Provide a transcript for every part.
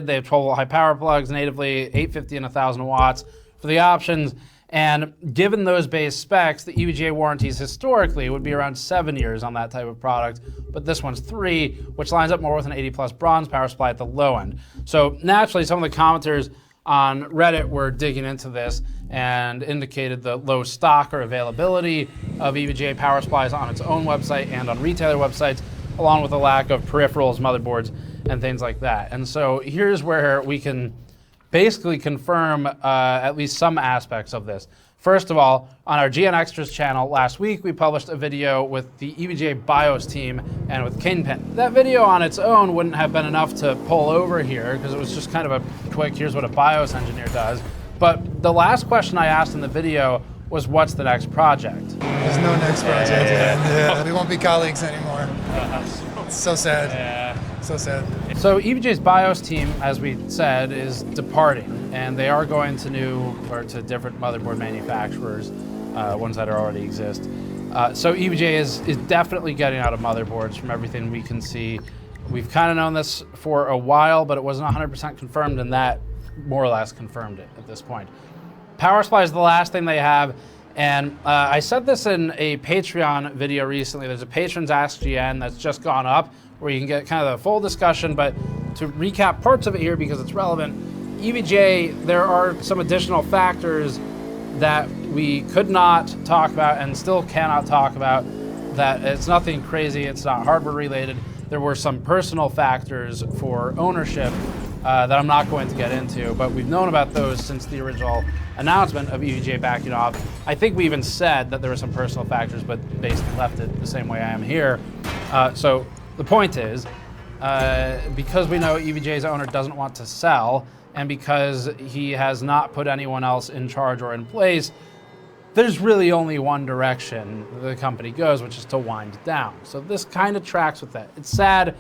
They have 12 volt high power plugs natively, 850 and 1000 watts for the options. And given those base specs, the EVGA warranties historically would be around 7 years on that type of product, but this one's 3, which lines up more with an 80 plus bronze power supply at the low end. So naturally, some of the commenters on Reddit were digging into this and indicated the low stock or availability of EVGA power supplies on its own website and on retailer websites, along with a lack of peripherals, motherboards, and things like that. And so here's where we can basically confirm at least some aspects of this. First of all, on our GN Extras channel last week, we published a video with the EVGA BIOS team and with Kingpin. That video on its own wouldn't have been enough to pull over here because it was just kind of a quick, here's what a BIOS engineer does. But the last question I asked in the video was, what's the next project? There's no next project. Yeah. We won't be colleagues anymore. It's so sad. Yeah. So sad. So EVGA's BIOS team, as we said, is departing, and they are going to to different motherboard manufacturers, ones that already exist. So EVGA is definitely getting out of motherboards from everything we can see. We've kind of known this for a while, but it wasn't 100% confirmed, and that more or less confirmed it at this point. Power supply is the last thing they have, and I said this in a Patreon video recently. There's a Patrons Ask GN that's just gone up, where you can get kind of the full discussion, but to recap parts of it here because it's relevant, EVGA, there are some additional factors that we could not talk about and still cannot talk about. That it's nothing crazy, it's not hardware related. There were some personal factors for ownership that I'm not going to get into, but we've known about those since the original announcement of EVGA backing off. I think we even said that there were some personal factors, but basically left it the same way I am here. So the point is, because we know EVGA's owner doesn't want to sell, and because he has not put anyone else in charge or in place, there's really only one direction the company goes, which is to wind down. So this kind of tracks with that. It's sad.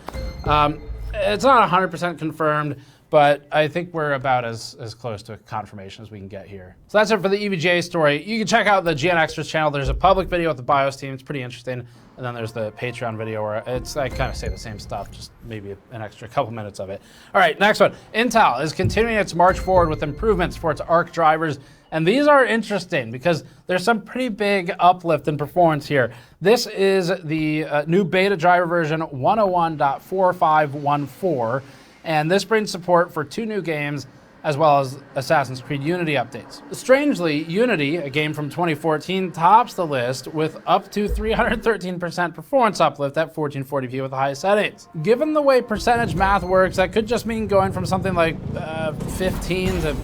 It's not 100% confirmed, but I think we're about as close to confirmation as we can get here. So that's it for the EVGA story. You can check out the GN Extras channel. There's a public video with the BIOS team. It's pretty interesting. And then there's the Patreon video where I kind of say the same stuff, just maybe an extra couple minutes of it. All right, next one. Intel is continuing its march forward with improvements for its ARC drivers. And these are interesting because there's some pretty big uplift in performance here. This is the new beta driver version 101.4514. And this brings support for 2 new games, as well as Assassin's Creed Unity updates. Strangely, Unity, a game from 2014, tops the list with up to 313% performance uplift at 1440p with high settings. Given the way percentage math works, that could just mean going from something like 15 to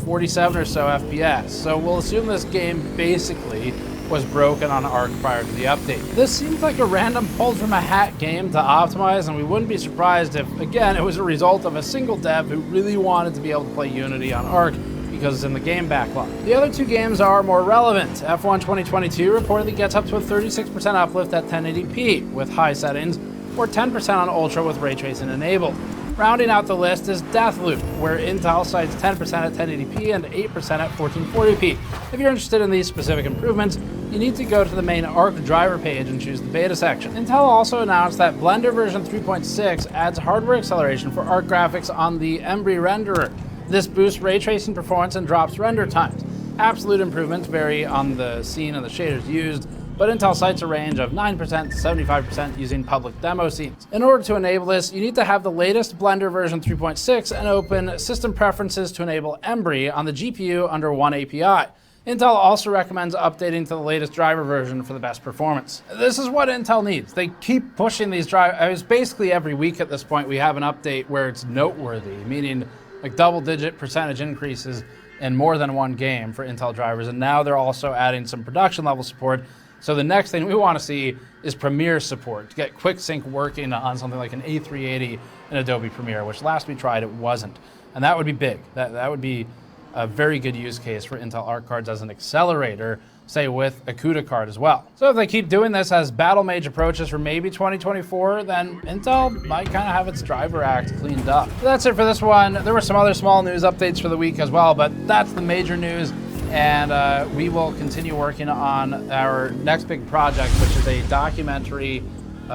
47 or so FPS. So we'll assume this game basically was broken on ARC prior to the update. This seems like a random pulled from a hat game to optimize, and we wouldn't be surprised if, again, it was a result of a single dev who really wanted to be able to play Unity on ARC because it's in the game backlog. The other 2 games are more relevant. F1 2022 reportedly gets up to a 36% uplift at 1080p with high settings, or 10% on Ultra with ray tracing enabled. Rounding out the list is Deathloop, where Intel cites 10% at 1080p and 8% at 1440p. If you're interested in these specific improvements, you need to go to the main ARC driver page and choose the beta section. Intel also announced that Blender version 3.6 adds hardware acceleration for ARC graphics on the Embry renderer. This boosts ray tracing performance and drops render times. Absolute improvements vary on the scene and the shaders used, but Intel cites a range of 9% to 75% using public demo scenes. In order to enable this, you need to have the latest Blender version 3.6 and open System Preferences to enable Embry on the GPU under one API. Intel also recommends updating to the latest driver version for the best performance. This is what Intel needs. They keep pushing these drivers. Basically every week at this point we have an update where it's noteworthy, meaning like double-digit percentage increases in more than one game for Intel drivers, and now they're also adding some production level support. So the next thing we want to see is Premiere support, to get quick sync working on something like an A380 in Adobe Premiere, which last we tried it wasn't. And that would be big. That would be a very good use case for Intel ARC cards as an accelerator, say with a CUDA card as well. So if they keep doing this as Battle Mage approaches for maybe 2024, then Intel might kind of have its driver act cleaned up. So that's it for this one. There were some other small news updates for the week as well, but that's the major news. And we will continue working on our next big project, which is a documentary,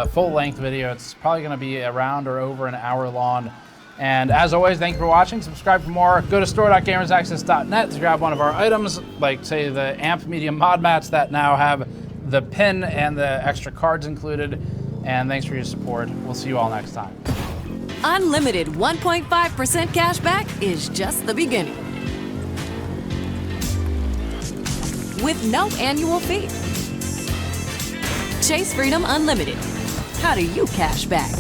full-length video. It's probably going to be around or over an hour long, And as always, thank you for watching. Subscribe for more. Go to store.gamersaccess.net to grab one of our items, like say the Amp Medium mod mats that now have the pin and the extra cards included. And thanks for your support. We'll see you all next time. Unlimited 1.5% cash back is just the beginning. With no annual fee. Chase Freedom Unlimited. How do you cash back?